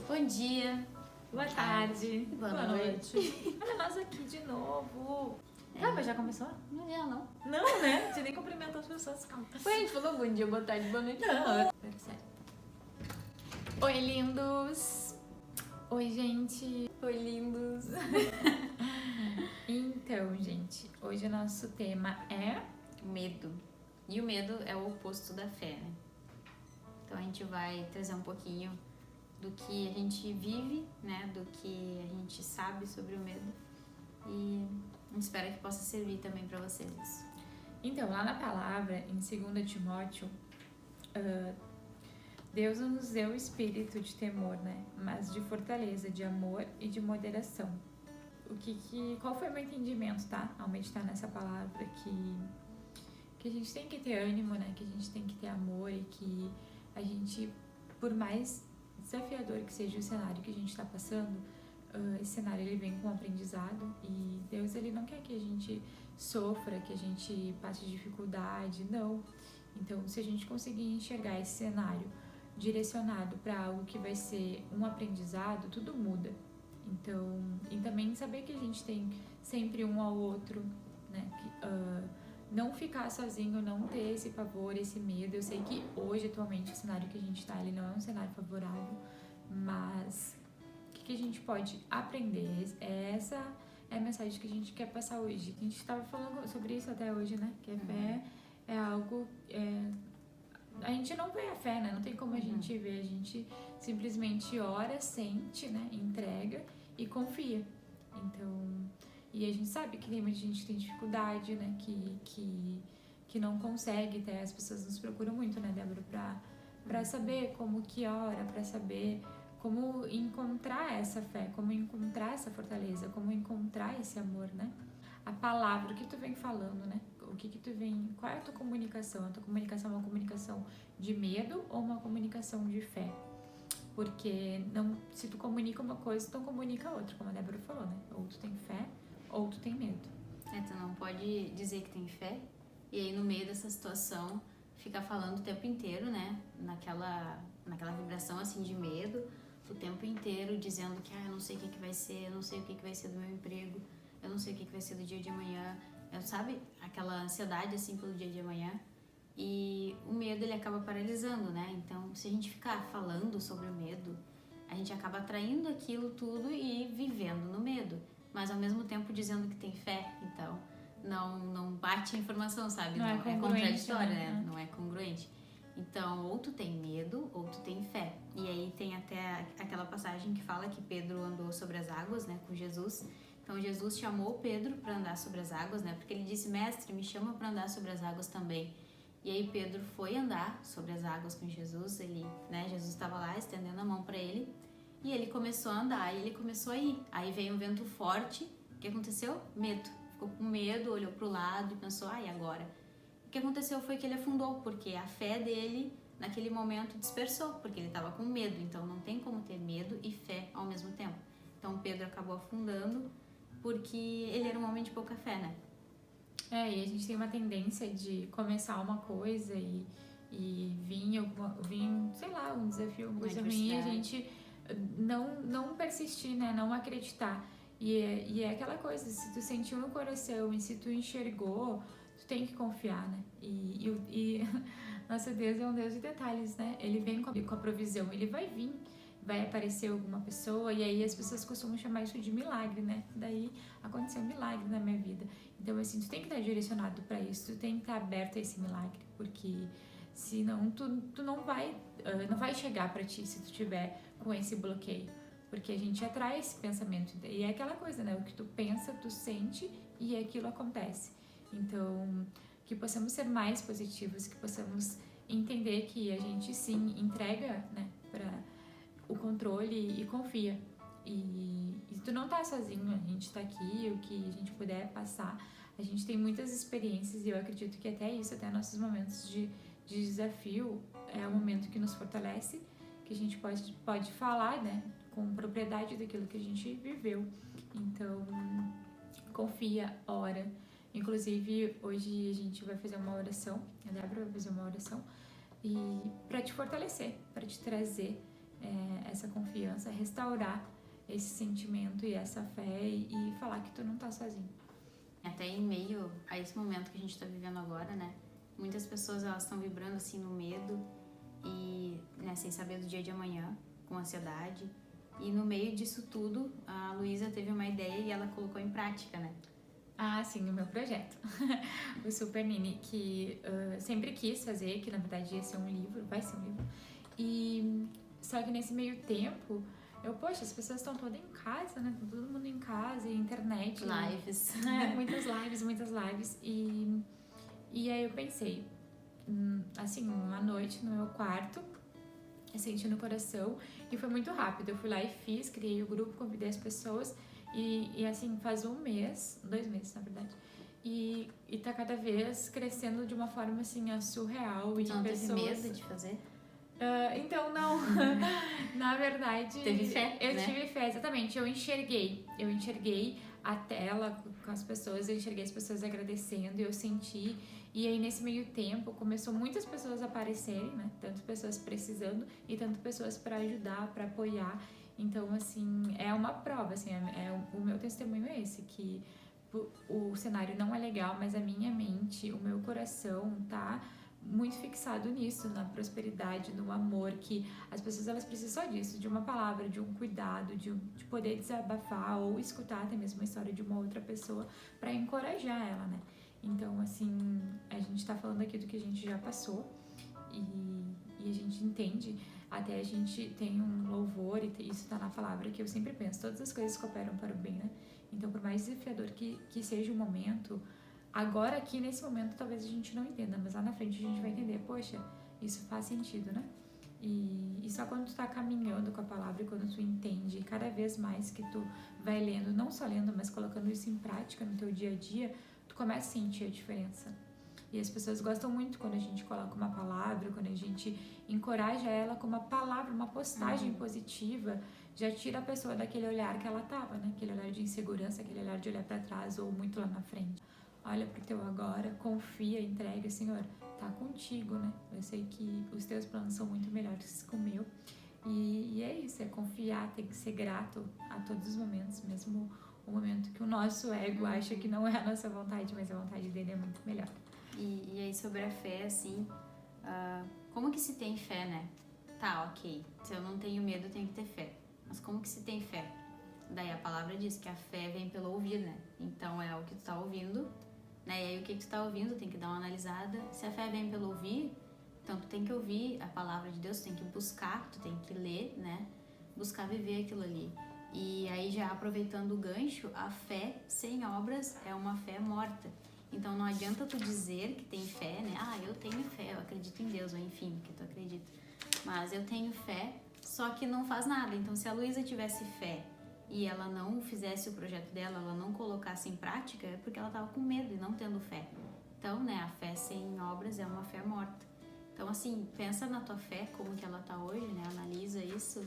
Bom dia. Boa tarde. Boa noite. Olha nós aqui de novo. Tá, mas já começou? Não é, não. Não, né? Você nem cumprimentou as pessoas, calma. Foi, a gente falou bom dia, boa tarde, boa noite. Não, sério. Oi, lindos. Oi, gente. Oi, lindos. Então, gente, hoje o nosso tema é... Medo. E o medo é o oposto da fé, né? Então a gente vai trazer um pouquinho do que a gente vive, né? Do que a gente sabe sobre o medo. E espero que possa servir também para vocês isso. Então, lá na palavra, em 2 Timóteo, Deus não nos deu o espírito de temor, né? Mas de fortaleza, de amor e de moderação. Qual foi o meu entendimento, tá? Ao meditar nessa palavra, que a gente tem que ter ânimo, né? Que a gente tem que ter amor e que a gente, por mais desafiador que seja o cenário que a gente está passando, esse cenário ele vem com aprendizado e Deus ele não quer que a gente sofra, que a gente passe dificuldade, não. Então, se a gente conseguir enxergar esse cenário direcionado para algo que vai ser um aprendizado, tudo muda. Então, e também saber que a gente tem sempre um ao outro, né? Não ficar sozinho, não ter esse pavor, esse medo. Eu sei que hoje, atualmente, o cenário que a gente tá, ele não é um cenário favorável, mas o que a gente pode aprender? Essa é a mensagem que a gente quer passar hoje. A gente estava falando sobre isso até hoje, né? Que a fé é algo... A gente não vê a fé, né? Não tem como a gente ver. A gente simplesmente ora, sente, né? Entrega e confia. Então... E a gente sabe que tem muita gente que tem dificuldade, né? Que não consegue, até as pessoas nos procuram muito, né, Débora? Pra saber como que ora, pra saber como encontrar essa fé, como encontrar essa fortaleza, como encontrar esse amor, né? A palavra, o que tu vem falando, né? Qual é a tua comunicação? A tua comunicação é uma comunicação de medo ou uma comunicação de fé? Porque se tu comunica uma coisa, tu não comunica outra, como a Débora falou, né? Ou tu tem fé, ou tu tem medo. Tu não pode dizer que tem fé e aí no meio dessa situação ficar falando o tempo inteiro, né? Naquela vibração assim de medo, o tempo inteiro dizendo que eu não sei o que vai ser, eu não sei o que vai ser do meu emprego, eu não sei o que vai ser do dia de amanhã, sabe? Aquela ansiedade assim pelo dia de amanhã. E o medo ele acaba paralisando, né? Então se a gente ficar falando sobre o medo, a gente acaba atraindo aquilo tudo e vivendo no medo, mas ao mesmo tempo dizendo que tem fé. Então não bate a informação, sabe? Não é contraditório, né? Não é congruente. Então, ou tu tem medo, ou tu tem fé. E aí tem até aquela passagem que fala que Pedro andou sobre as águas, né, com Jesus. Então, Jesus chamou Pedro para andar sobre as águas, né, porque ele disse, mestre, me chama para andar sobre as águas também. E aí Pedro foi andar sobre as águas com Jesus, Jesus estava lá estendendo a mão para ele, e ele começou a andar, e ele começou a ir. Aí veio um vento forte, o que aconteceu? Medo. Ficou com medo, olhou para o lado e pensou, e agora? O que aconteceu foi que ele afundou, porque a fé dele, naquele momento, dispersou, porque ele estava com medo. Então, não tem como ter medo e fé ao mesmo tempo. Então, Pedro acabou afundando, porque ele era um homem de pouca fé, né? E a gente tem uma tendência de começar uma coisa e vir, sei lá, um desafio, uma coisa ruim, e a gente não persistir, né? Não acreditar. E é aquela coisa, se tu sentiu no coração e se tu enxergou, tu tem que confiar, né? E nosso Deus é um Deus de detalhes, né? Ele vem com a provisão, ele vai vir, vai aparecer alguma pessoa, e aí as pessoas costumam chamar isso de milagre, né? Daí aconteceu um milagre na minha vida. Então, assim, tu tem que estar direcionado para isso, tu tem que estar aberto a esse milagre, porque senão tu não vai chegar para ti se tu tiver com esse bloqueio. Porque a gente atrai esse pensamento, e é aquela coisa, né? O que tu pensa, tu sente, e aquilo acontece. Então, que possamos ser mais positivos, que possamos entender que a gente sim entrega, né, para o controle e confia. E tu não tá sozinho, a gente tá aqui, o que a gente puder passar. A gente tem muitas experiências e eu acredito que até nossos momentos de desafio é o momento que nos fortalece, que a gente pode falar, né, com propriedade daquilo que a gente viveu. Então, confia, ora. Inclusive, hoje a gente vai fazer uma oração, a Débora vai fazer uma oração, e para te fortalecer, para te trazer essa confiança, restaurar esse sentimento e essa fé e falar que tu não tá sozinho. Até em meio a esse momento que a gente tá vivendo agora, né? Muitas pessoas, elas estão vibrando assim no medo e, né, sem saber do dia de amanhã, com ansiedade. E no meio disso tudo, a Luísa teve uma ideia e ela colocou em prática, né? Ah, sim, o meu projeto, o Super Nini, que sempre quis fazer, que na verdade ia ser um livro, vai ser um livro. E só que nesse meio tempo, poxa, as pessoas estão todas em casa, né? Todo mundo em casa, internet. Lives. Muitas lives. E aí eu pensei, assim, uma noite no meu quarto, eu senti no coração, e foi muito rápido. Eu fui lá e fiz, criei o grupo, convidei as pessoas, e assim, faz 2 meses, na verdade, e tá cada vez crescendo de uma forma assim, surreal. E Tu não pessoas... teve medo de fazer? Então, não. Na verdade, Teve fé, eu né? tive fé, exatamente. Eu enxerguei a tela com as pessoas, eu enxerguei as pessoas agradecendo, e eu senti. E aí, nesse meio tempo, começou muitas pessoas a aparecerem, né? Tanto pessoas precisando e tanto pessoas para ajudar, para apoiar. Então, assim, é uma prova, assim, o meu testemunho é esse, que o cenário não é legal, mas a minha mente, o meu coração tá muito fixado nisso, na prosperidade, no amor, que as pessoas, elas precisam só disso, de uma palavra, de um cuidado, de poder desabafar ou escutar até mesmo a história de uma outra pessoa para encorajar ela, né? Então, assim, a gente tá falando aqui do que a gente já passou e a gente entende, até a gente tem um louvor, e isso tá na palavra, que eu sempre penso, todas as coisas cooperam para o bem, né? Então, por mais desafiador que seja o momento, agora aqui nesse momento talvez a gente não entenda, mas lá na frente a gente vai entender, poxa, isso faz sentido, né? E só quando tu tá caminhando com a palavra e quando tu entende cada vez mais que tu vai lendo, não só lendo, mas colocando isso em prática no teu dia a dia, tu começa a sentir a diferença. E as pessoas gostam muito quando a gente coloca uma palavra, quando a gente encoraja ela com uma palavra, uma postagem positiva, já tira a pessoa daquele olhar que ela tava, né? Aquele olhar de insegurança, aquele olhar de olhar para trás ou muito lá na frente. Olha pro teu agora, confia, entrega, Senhor, tá contigo, né? Eu sei que os teus planos são muito melhores que o meu. E é isso, é confiar, tem que ser grato a todos os momentos, mesmo o momento que o nosso ego acha que não é a nossa vontade, mas a vontade dele é muito melhor. E aí sobre a fé, assim, como que se tem fé, né? Tá, ok, se eu não tenho medo, eu tenho que ter fé. Mas como que se tem fé? Daí a palavra diz que a fé vem pelo ouvir, né? Então é o que tu tá ouvindo, né? E aí o que tu tá ouvindo, tem que dar uma analisada. Se a fé vem pelo ouvir, então tu tem que ouvir a palavra de Deus, tu tem que buscar, tu tem que ler, né? Buscar viver aquilo ali. E aí já aproveitando o gancho, a fé sem obras é uma fé morta. Então não adianta tu dizer que tem fé, né? Ah, eu tenho fé, eu acredito em Deus, ou enfim, que tu acredita. Mas eu tenho fé, só que não faz nada. Então se a Luísa tivesse fé e ela não fizesse o projeto dela, ela não colocasse em prática, é porque ela estava com medo e não tendo fé. Então, né, a fé sem obras é uma fé morta. Então, assim, pensa na tua fé, como que ela tá hoje, né? Analisa isso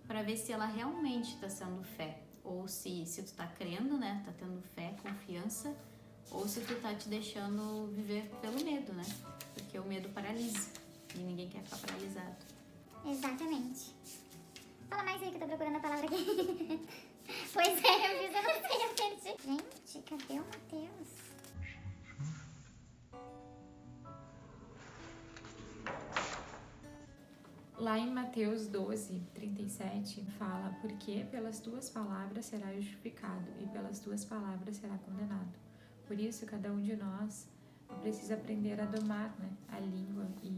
para ver se ela realmente está sendo fé. Ou se tu tá crendo, né? Tá tendo fé, confiança, ou se tu tá te deixando viver pelo medo, né? Porque o medo paralisa e ninguém quer ficar paralisado. Exatamente. Fala mais aí que eu tô procurando a palavra aqui. Pois é, eu não sei, eu perdi. Gente, cadê o Mateus? Lá em Mateus 12, 37, fala: porque pelas tuas palavras será justificado e pelas tuas palavras será condenado. Por isso, cada um de nós precisa aprender a domar, né, a língua, e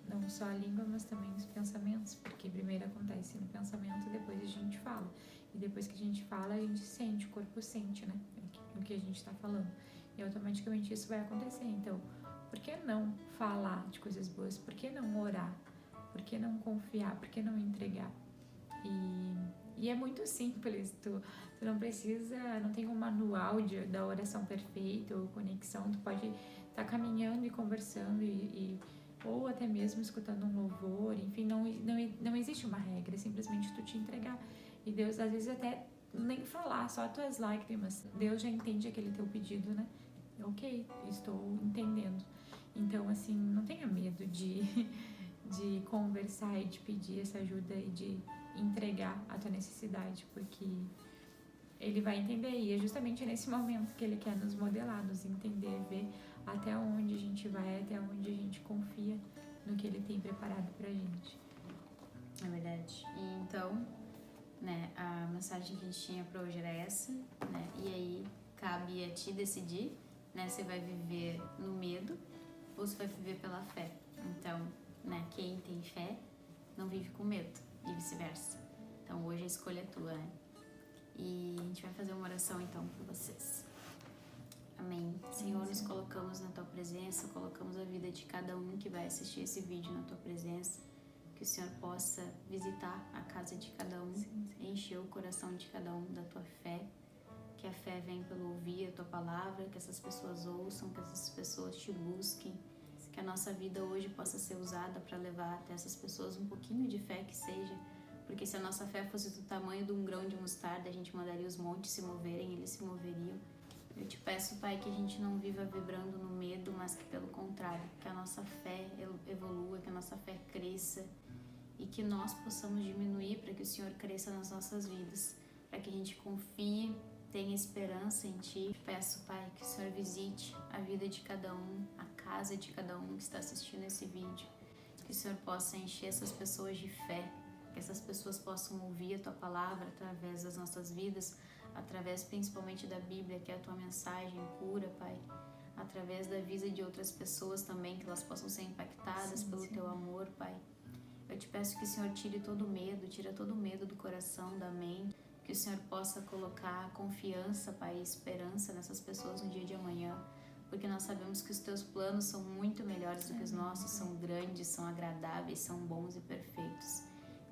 não só a língua, mas também os pensamentos, porque primeiro acontece no pensamento, depois a gente fala. E depois que a gente fala, a gente sente, o corpo sente, né, o que a gente está falando. E automaticamente isso vai acontecer. Então, por que não falar de coisas boas? Por que não orar? Por que não confiar? Por que não entregar? E é muito simples, tu não precisa, não tem um manual da oração perfeita ou conexão, tu pode estar caminhando e conversando ou até mesmo escutando um louvor, enfim, não existe uma regra, é simplesmente tu te entregar. E Deus, às vezes, até nem falar, só as tuas lágrimas, Deus já entende aquele teu pedido, né? Ok, estou entendendo. Então, assim, não tenha medo de de conversar e de pedir essa ajuda e de entregar a tua necessidade, porque ele vai entender, e é justamente nesse momento que ele quer nos modelar, nos entender, ver até onde a gente vai, até onde a gente confia no que ele tem preparado pra gente. É verdade. E então, né, a mensagem que a gente tinha pra hoje era essa, né, e aí cabe a ti decidir, né, você vai viver no medo ou você vai viver pela fé. Então, né, quem tem fé não vive com medo e vice-versa. Então hoje a escolha é tua, né? E a gente vai fazer uma oração então por vocês. Amém. Senhor, nos colocamos na tua presença, colocamos a vida de cada um que vai assistir esse vídeo na tua presença. Que o Senhor possa visitar a casa de cada um, encher o coração de cada um da tua fé. Que a fé vem pelo ouvir a tua palavra, que essas pessoas ouçam, que essas pessoas te busquem. Que a nossa vida hoje possa ser usada para levar até essas pessoas um pouquinho de fé que seja. Porque se a nossa fé fosse do tamanho de um grão de mostarda, a gente mandaria os montes se moverem, eles se moveriam. Eu te peço, Pai, que a gente não viva vibrando no medo, mas que pelo contrário, que a nossa fé evolua, que a nossa fé cresça e que nós possamos diminuir para que o Senhor cresça nas nossas vidas, para que a gente confie, tenha esperança em Ti. Te peço, Pai, que o Senhor visite a vida de cada um, a casa de cada um que está assistindo esse vídeo, que o Senhor possa encher essas pessoas de fé, que essas pessoas possam ouvir a Tua palavra através das nossas vidas, através principalmente da Bíblia, que é a Tua mensagem pura, Pai, através da vida de outras pessoas também, que elas possam ser impactadas pelo Teu amor, Pai. Eu te peço que o Senhor tire todo o medo, tira todo o medo do coração, da mente, que o Senhor possa colocar confiança, Pai, e esperança nessas pessoas no dia de amanhã, porque nós sabemos que os Teus planos são muito melhores do que os nossos, são grandes, são agradáveis, são bons e perfeitos.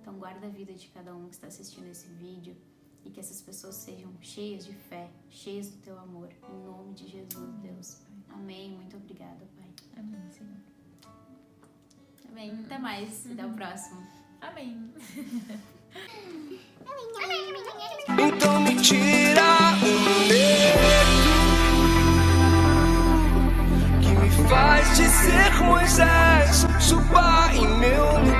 Então guarda a vida de cada um que está assistindo esse vídeo e que essas pessoas sejam cheias de fé, cheias do Teu amor, em nome de Jesus, Deus. Amém. Muito obrigada, Pai. Amém, Senhor. Amém. Até mais. Até o próximo. Amém. Então me tira o medo que me faz dizer Moisés, suba em meu lugar.